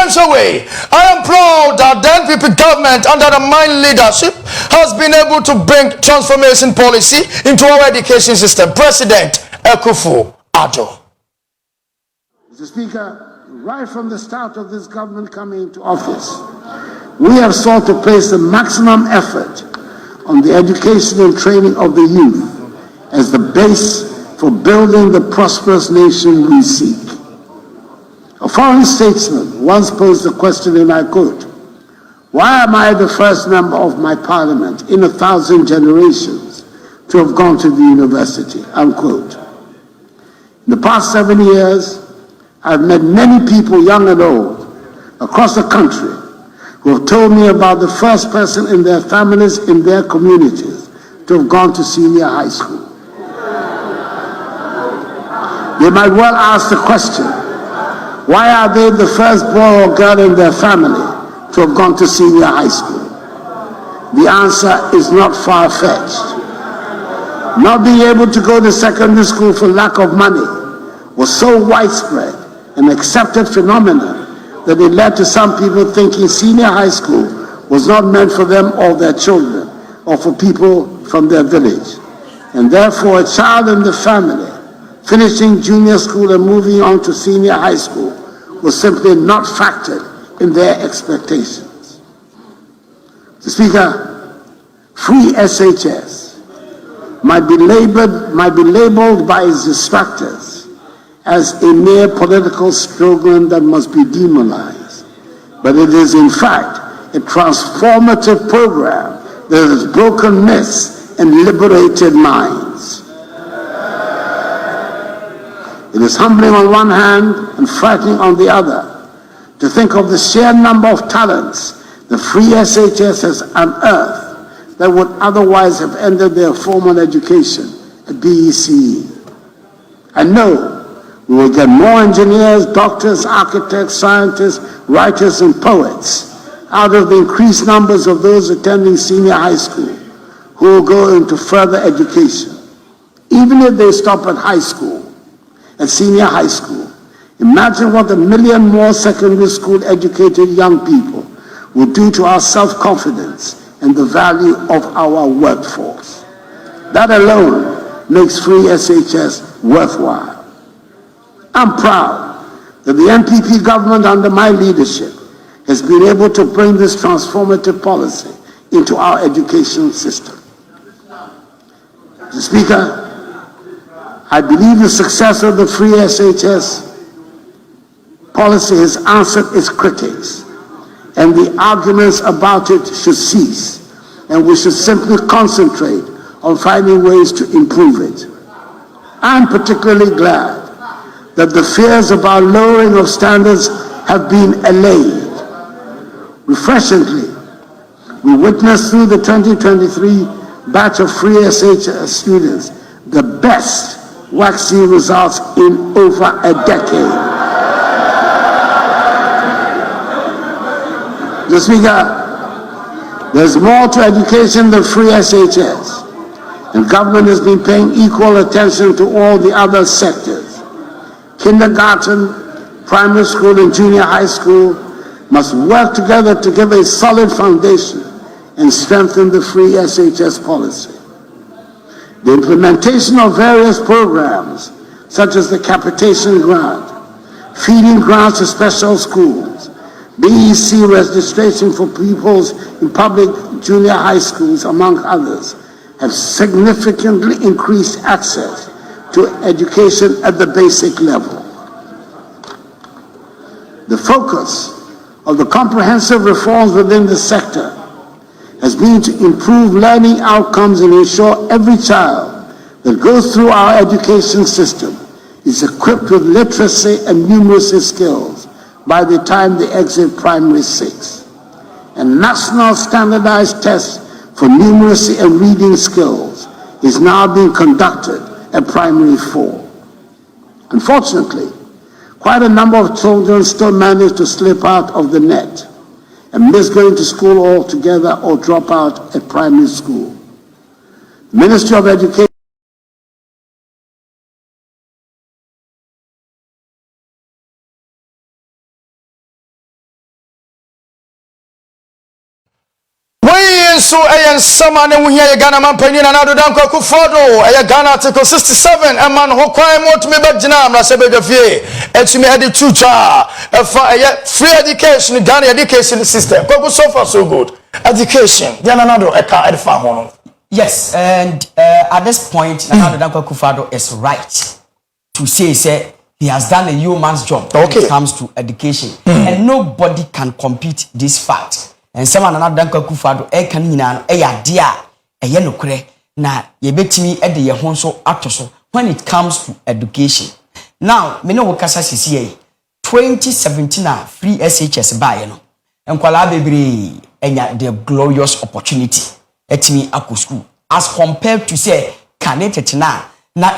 times away. I am proud that the NPP government under my leadership has been able to bring transformation policy into our education system. President Addo. Mr. Speaker, right from the start of this government coming into office, we have sought to place the maximum effort on the education and training of the youth as the base for building the prosperous nation we seek. A foreign statesman once posed the question, and I quote, "Why am I the first member of my parliament in 1,000 generations to have gone to the university?" Unquote. In the past 7 years, I've met many people, young and old, across the country, who have told me about the first person in their families, in their communities, to have gone to senior high school. They might well ask the question, why are they the first boy or girl in their family to have gone to senior high school? The answer is not far-fetched. Not being able to go to secondary school for lack of money was so widespread and accepted phenomenon that it led to some people thinking senior high school was not meant for them or their children or for people from their village. And therefore, a child in the family finishing junior school and moving on to senior high school was simply not factored in their expectations. Mr. Speaker, free SHS might be labeled by its distractors as a mere political slogan that must be demonized, but it is in fact a transformative program that has broken myths and liberated minds. It is humbling on one hand and frightening on the other to think of the sheer number of talents the free SHS has unearthed that would otherwise have ended their formal education at BECE. I know we will get more engineers, doctors, architects, scientists, writers, and poets out of the increased numbers of those attending senior high school who will go into further education. Even if they stop at high school, at senior high school, imagine what 1 million more secondary school educated young people will do to our self-confidence and the value of our workforce. That alone makes free SHS worthwhile. I'm proud that the NPP government under my leadership has been able to bring this transformative policy into our education system. Mr. Speaker, I believe the success of the free SHS policy has answered its critics, and the arguments about it should cease, and we should simply concentrate on finding ways to improve it. I'm particularly glad that the fears about lowering of standards have been allayed. Refreshingly, we witnessed through the 2023 batch of free SHS students the best waxing results in over a decade. Mr. Speaker, there's more to education than free SHS, and government has been paying equal attention to all the other sectors. Kindergarten, primary school, and junior high school must work together to give a solid foundation and strengthen the free SHS policy. The implementation of various programs, such as the capitation grant, feeding grants to special schools, BEC registration for pupils in public junior high schools, among others, have significantly increased access to education at the basic level. The focus of the comprehensive reforms within the sector has been to improve learning outcomes and ensure every child that goes through our education system is equipped with literacy and numeracy skills by the time they exit primary 6. A national standardized test for numeracy and reading skills is now being conducted at primary 4. Unfortunately, quite a number of children still manage to slip out of the net and miss going to school altogether or drop out at primary school. The Ministry of Education so ayan sama ne wo hia Ghana man pani na Addo Dan Kwaku Fodo Ghana article 67 e man ho kwan mo tumi bagina amra se bedafie etumi ade tucha free education Ghana education system Kwaku so far so good education Ghana Addo e ka edfa ho no. Yes, and at this point Addo Dan Kwaku Fodo is right to say he has done a yeoman's job when it comes to education and nobody can compete this fact. And someone Addo Dan Kwaku Fodo can nyina ya dia eye nokre na ye betimi e de ye ho so atoso when it comes to education. Now me no wo kasa sisi 2017 free SHS buy no enkwala bebre enya the glorious opportunity etimi akọ school as compared to say candidate na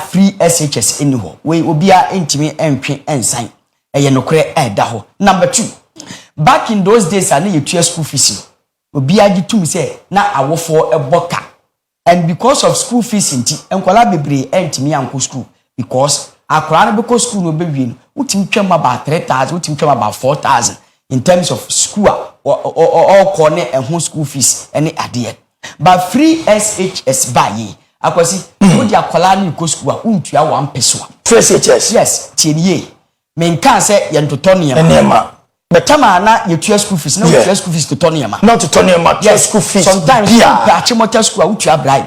free SHS anyhow we obia entimi entwe ensan eye nokre da ho. Number 2, back in those days na yetua school fees obia gitum say na awofo eboka, and because of school fees nti enkwala bebre entimi anko school because akora na beko school no bewie utim twam about 3,000 utim twam about 4,000 in terms of school or corner and home school fees any ade. But free SHS buy akwasi odi akola na go school untua 1 peso free SHS. Yes tieniye me nka say yentotonia enema betama na yetua school fees na yetua school fees totonia ma not totonia ma school fees sometimes you achimota school utua bribe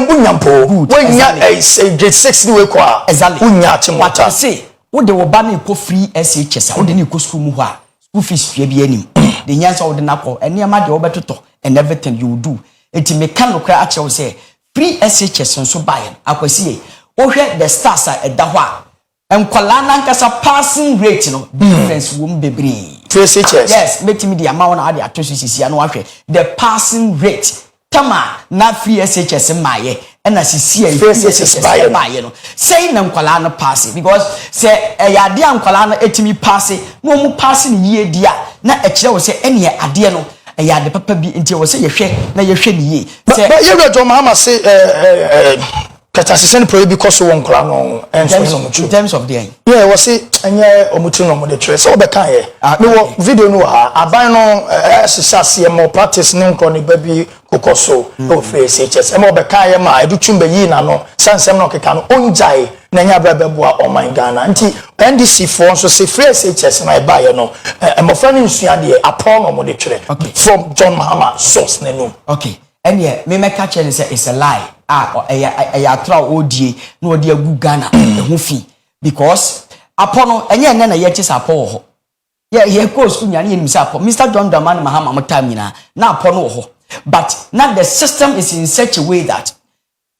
unyampo wenya grade 6 ni we kwa unya achimota say wo de wo ba na ko free SHS wo de na ko school mu ho a school fees fie bi anim the nyansa wo de na ko enema de wo betoto and everything you do enti me kan okra a chew say free SHS nso buy akwasi wo hwe the stars a da ho a enkwala na nkasa passing rate no difference wo mbebre free SHS. Yes metimi di amount na ade atoso sisi no ahwe the passing rate tama na free SHS maye na sisi free SHS buy no say na nkwala no pass because say yade ankwala no etimi pass no mu pass ni ye dia na ekire wo say ene ade no yade papa bi nti wo say yehwe na yehwe ni ye say you John Mahama say katasisen pro because so won kra no in terms of the yeah we say enye omutu no mo de tre so obeka ye me wo video no ha aban no sisase mo practice ne nkro ne baby kokoso o face HS e mo obeka ye ma edu twumba yi na no sansem no keka no onjai na nya bra beboa o man Ghana nti NDC for so say free HS na e ba ye no e mo fra ne nsua de apon no mo de tre from John Mahama source ne no. Okay and yeah me make catch say it's a lie ya tra odie na odi agu Ghana ho fi because apono enye na ye chi sapo ho ye course kunya ne nim sapo Mr. John Dramani Mahama motami na apono ho but now the system is in such a way that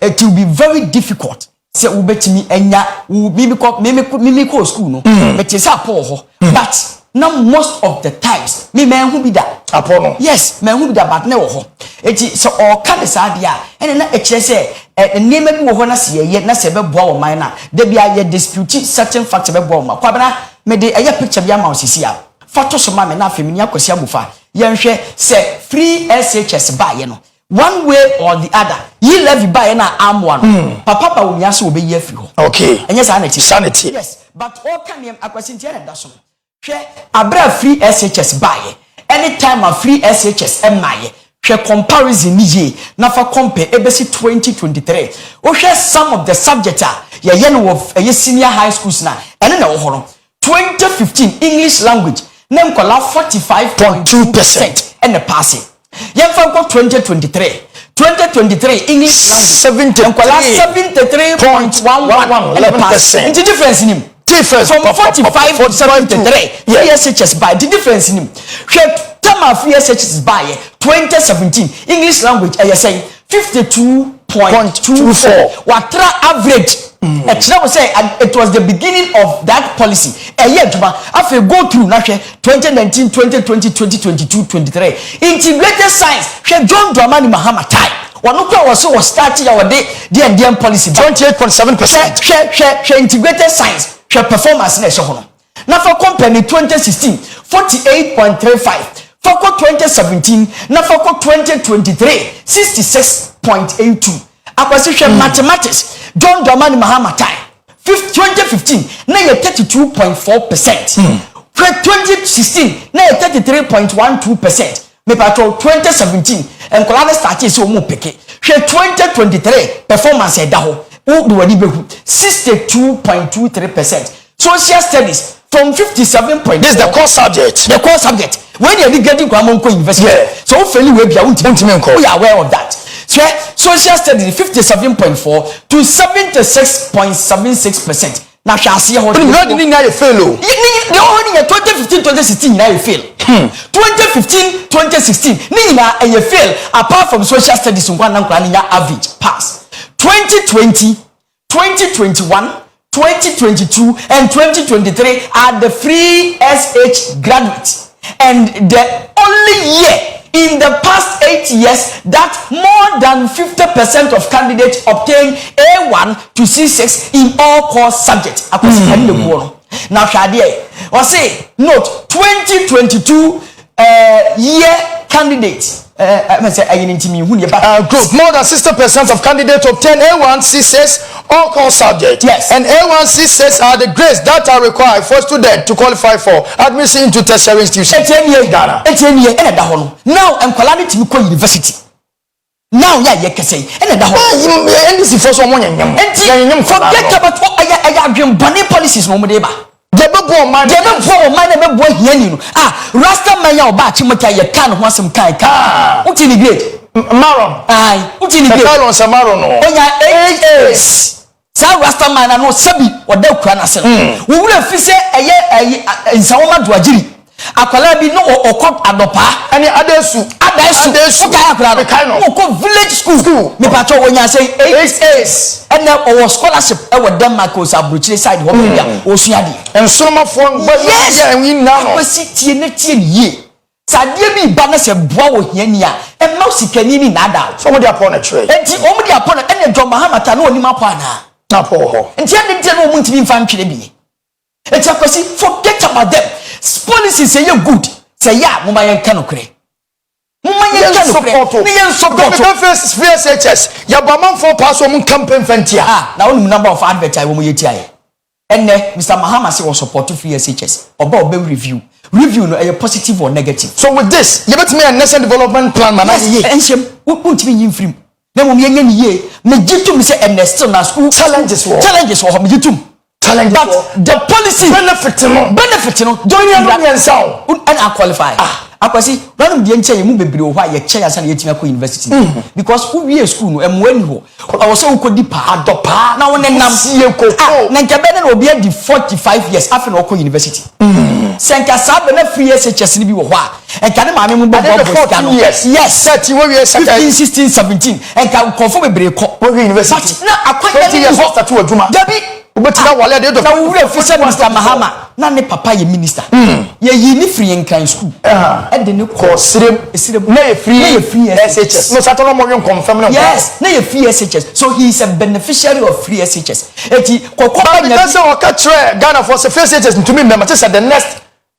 it will be very difficult say ubetimi enya mimi ko school no but sapo ho but now most of the times me hu bi da apono yes me hu bi da but ne wo ho eti so o ka de sa dia ene na ekire se nneema bi wo ho na se ye na se be boa wo man na da bia ye dispute certain facts be boa wo ma kwabena me de eye picture bia ma osisi a photo so ma me na afemi akosi abufa ye nhwe se free SHS buy ye no one way or the other ye levy buy ye na amwa no papa ba wo nya se wo be ye afri ho okay enye sanity yes but all kan yem akwasi ntia na da so hwe abra free SHS buy ye anytime a free SHS emaye hwe comparison ni ye na fa compare ebesi 2023 o hwe some of the subjects ye no of senior high schools na ene na wo ho 2015 English language na nkola 45.2% ene pass ye fa ko 2023 English language 73.11% the difference in him difference from 45 to 73 yes SHS by the difference in him Tama free SHS by 2017 English language I say 52.24 watra average say it was the beginning of that policy after go through 2019 2020 2022 23 integrated science John Dramani Mahama time was starting our day the policy 28.7% integrated science performance na so hono na for company 2016 48.35 for 2017 na for 2023 66.82 akwasi mathematics John Dramani Mahama time 2015 na 32.4% for 2016 na 33.12% me patrol 2017 and Colada started so more picky. She 2023 performance at Daho. Who do 62.23%. Social studies from 57. This is the core subject. The core subject. When you're getting Kwamonko University, so fairly we are aware of that. So social studies 57.4 to 76.76%. Now shall see how you fail. The only 2015-2016 now you fail. 2015-2016 Nina and you fail apart from social studies in one average pass. 2020, 2021, 2022 and 2023 are the free SH graduates. And the only year in the past 8 years that more than 50% of candidates obtain A1 to C6 in all core subjects. Now, Shadie, or say, note 2022 year candidates. Group more than 60% of candidates obtain A1 C6 all core subjects. Yes. And A1 C6 are the grades that are required for students to qualify for admission into tertiary institutions. Now I'm calling to go university. Now you can say forget about what I have policies no more. Rasta maya oba chimota ye kan ho asem kan ka uti ni grade maron uti ni grade maron samaro no onya 8 sa rasta man na no sabi oda kura na sem wo wura fi se eye nsawoma doagiri akwala bi no okọ adopa ani adesu okay akura no okọ village school me pacho wonya say 8 and our scholarship e wo Denmark o sabruchire side ho bia o suade en soma fo ngba ya wi na no kwasitie na tie ye sadie bi ba na se boa wo hiani a e ma sikani ni nada somebody upon a tray enti omudi upon ene John Mahamata na onima po ana na po ho enti ade de no muntimi mfa ntwere bi enti akwasi forget about them policies say you good say ya mo ma yen kanokre support VSHS ya baman for pass on campaign fantia na only number of adverts I wo yeti aye enne Mr. Mahama say we support VSHS oba review no a positive or negative. So with this you bet me a national development plan man ensem wuntimi yin frim na mo yenye ni ye me gitum say enne still na school challenges wo me gitum challenge but the policy benefit no don't you know and I qualify akwasi ranum die nche mu bebre ho aye che yasa na yetimi akọ university because who we school no emwani ho awoso ukodi pa adopa na won nam sie koko na nke be na obi adi 45 years after na akọ university senka sabe na free SHS ni bi wo ho a enka ne maame mu bobo yes 30 we years 15 16 17 enka confirm bebre ko university na akọ 20 years after to aduma dabi obetina wale de do na we officer Mr. Mahama na ne papa ye minister ye yi ni free in kan school e de ne ko sirem na ye free SHS no satono mo confirm na yes na ye free SHS so he is a beneficiary of free SHS eti kokoma nya because o ka tre Ghana for free SHS to me member say the next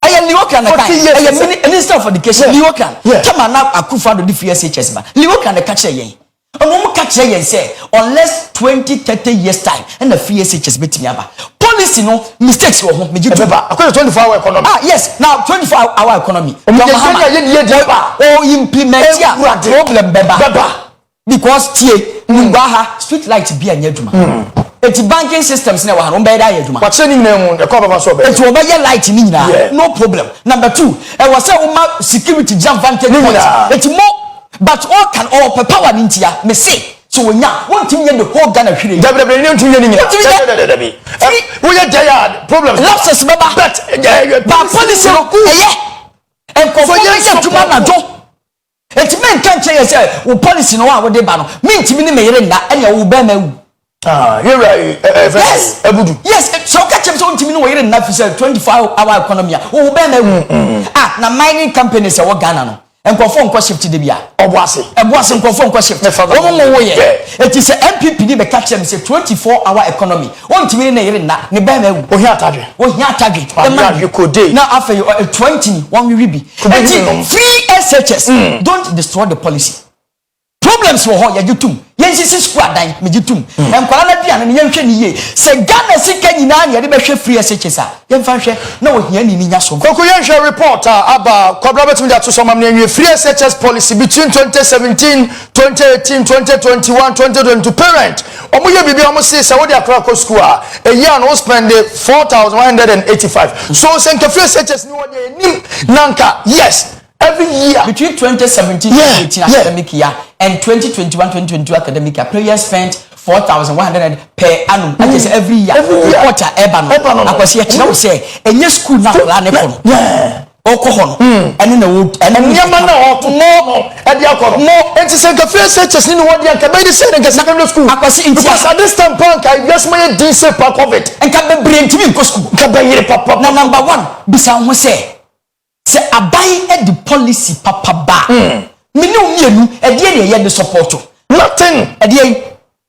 I am Liwokan na kai I am minister of education Liwokan kama na akufa do di free SHS ba Liwokan na ka kire yen omo ka kire yen say unless 20-30 years time and the free SHS betimi aba policy no mistakes wo ho meji to ba akwa 24-hour economy yes now 24-hour economy o implement ya problem beba because tie ngwaha street light bi anya adwuma eti banking systems na wa no be da ya adwuma kwa cheni na mu e ko baba so be eti o be ye light ni nyina no problem number 2 e was say uma security jam vantage point eti mo but all can all power nintia me say so wonya wontim ye the whole Ghana hwire dabre ni ntum ye ni nyina we ye tired problems lapses baba but policy no eye en ko fo ye adwuma na do eti men kan che say wo policy no wa wo de ba no mentimi ni me yere nda ene wo ba ma wu you're right yes ebudu yes so ka chem so ntimi ni wo yere nda fi say 24-hour economy wo ba ma wu na mining companies e wo Ghana no enkofo nko shift de bia oboase enkofo nko shift wo mo wo ye eti say MPP ni be catch them say 24-hour economy wontimi na yere na ne ba ma wu o hia target you could day now after 20 one we be eti free SHS don't destroy the policy problems wo ho ya jutum yensisi school adan mejitum enkwala na bia na yenhwe ni ye se Ghana sika nyina na ye be hwe free SHS a yemfa hwe na ohia ni nya so koko yenhwe report aba kwabra betum da to so mam na enwe free SHS policy between 2017 2018 2021 2022 parent omo ye bibia omo say se wo dey akra ko school a year no spend 4185 so se nke free SHS ni wo dey nim nanka yes every year between 2017 2018 academic year and 2021-2022 academic year, players spent 4,100 per annum. I guess every year. Quarter urban. Because here, you say, and your school now, yeah. Alcohol. And in the wood, and Yamana or more, and the alcohol more. And to say, the first searches in what you can be said and get secondary school. Because at this time, punk, I just made decent part of it. And can be bring to me because can be papa. Number one, Bissau say, abai at the policy papa ba. Me no mienu e die na ye de support nothing e die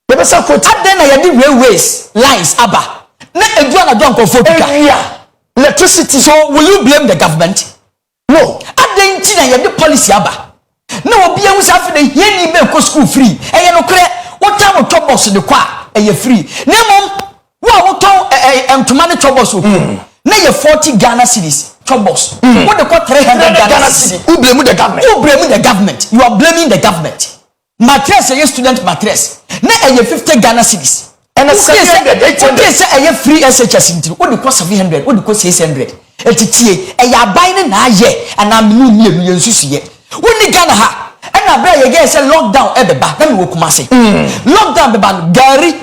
be support aden na ye de railways lines aba na edua na don konfo pika electricity. So will you blame the government? No. Aden ti na ye de policy aba na obi ehun sa fe de ye ni me ko school free e ye no kre what time of troubles de kwa e ye free na mom wo ton entoma ne troubles o na ye 40 Ghana cedis troubles. What they call 300 Ghana cedis. Who blame the government? Who blame the government? You are blaming the government. Mattress, a student mattress. Na a 50 Ghana cedis. And a 700, 800. Say a free SHS into what they call 700, what they call 600. A ya buying na ye and I'm new million sushi. When the Ghana ha. And I bear again say lockdown ebeba. Let me walk my say. Lockdown beba Gary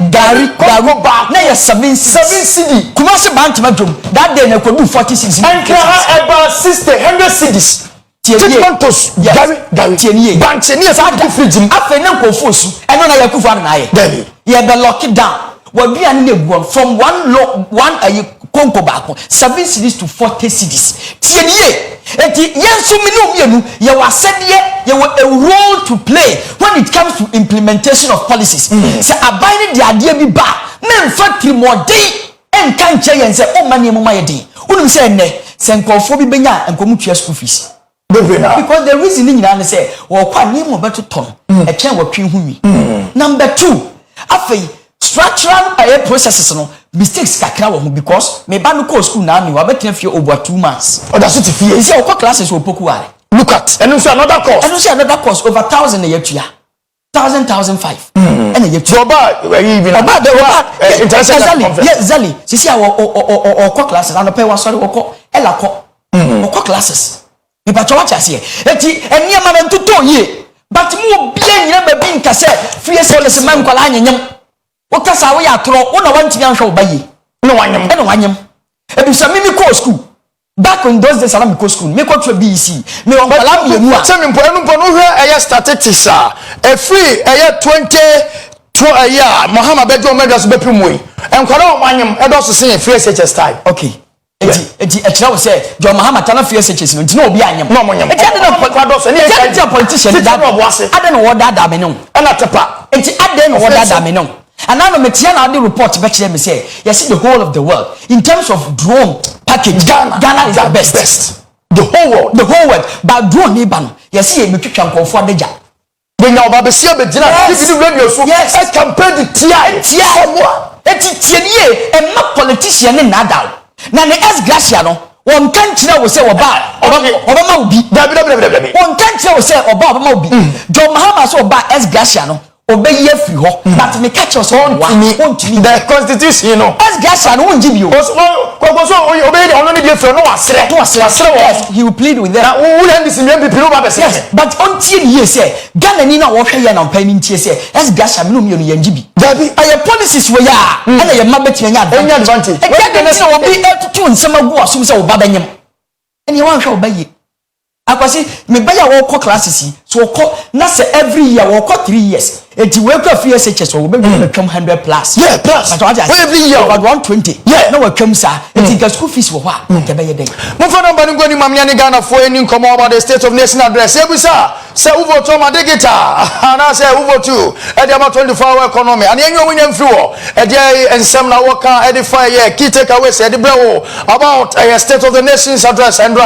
back. Na ya 7 cedi. Kumasi bank madrum. That day na could do 40 cedis. And about 100 cedis. Montos Gary tienie. Bank tienie sa di free jim. Afa na kofosu. Eno na yakufu na ye. David. Ye be lock it down. We be an na from one konko back 7 cedis to 40 cedis. Tienie. Enti yensu mienu ye wasede ye a role to play when it comes to implementation of policies. Say abide the idea bi ba men factory modern en kan che yen say o mani mo maye din unum say ne se nkofo bi benya enkomu tua school fees because the reason ni nyina say wo kwa ni mo beto ton e chen wo twen humi. Number 2 afei structural processes no mistakes kakra wo because me ba no ko school na me wa betina fie over 2 months or that's it fie say o classes wo poku are look at and also another course over 1,000 a year tua 1,005 and a year tua ba even about the international conference yes zali sisi o classes and pay wa sorry wo ela ko o classes me ba chowa chase eti enia ma ntuto ye but mu bia nyina ba bi nka se fie policy man kwala anyanyam okasa wo ya tro wo na wantimi anhwe wo baye no wanyam ebisa mimi ko school back in those days alam ko school me ko tro BEC me on kala me mu a se me mpo no hwe eye statistics a free eye 20 a year Muhammad bejo medas bepimoi enkwala wanyam edo so se free SHS time okay eti ekira wo se John Muhammad tana free SHS no ntina obi anyam no monyam eti ade na kwado so ne eti politician da ade no wo da me no na tepa eti ade no wo da me no. And now me tia na the report back to me say yes the whole of the world in terms of drone package Ghana is the best. The whole world but drone ni ban yes e me twetwa nkofo adeja when now ba besia be gina TV radio so yes I campaign the tia mo eti tie nie e ma politician ni nada na ne S Gracia no won kan kire wo say oba ma obi won kan kire wo say oba ma obi John Mahama so oba S Gracia no obey free ho but me catch us on the constitution you know as Gasha no give you so obey the only dey free no asre yes he will plead with them who land this people ba yes but until you say Ghana ni na wo hwe ya na mpa ni ntie say as Gasha me no me no yanjibi dabi aye policies we ya na ye mabeti nya advantage e Ghana na obi etutu nsema gu asum say oba banyem ene ye wan hwe obaye akwasi me baya wo ko classes so ko na say every year wo ko 3 years eti we ko free SHS wo be become 100 plus yeah plus but every year about 120 yeah no we come sa eti ga school fees wo ha ke be ye den mo fa number ni ngoni mamia ni Ghana fo eni nkomo about the state of nation address ebusa say uvo to ma digita ana say uvo to e dey about 24 hour economy and enyo winyam free wo e dey ensem na wo kan e dey fire year key take away say dey brewo about a state of the nation's address and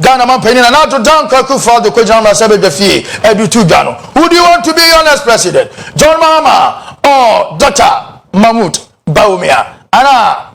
Ghana man penin na to down kaku for the kwejana sabe de fie Edutu Gano. Who do you want to be your next president? John Mahama or Dr. Mahmoud Bawumia? Anna.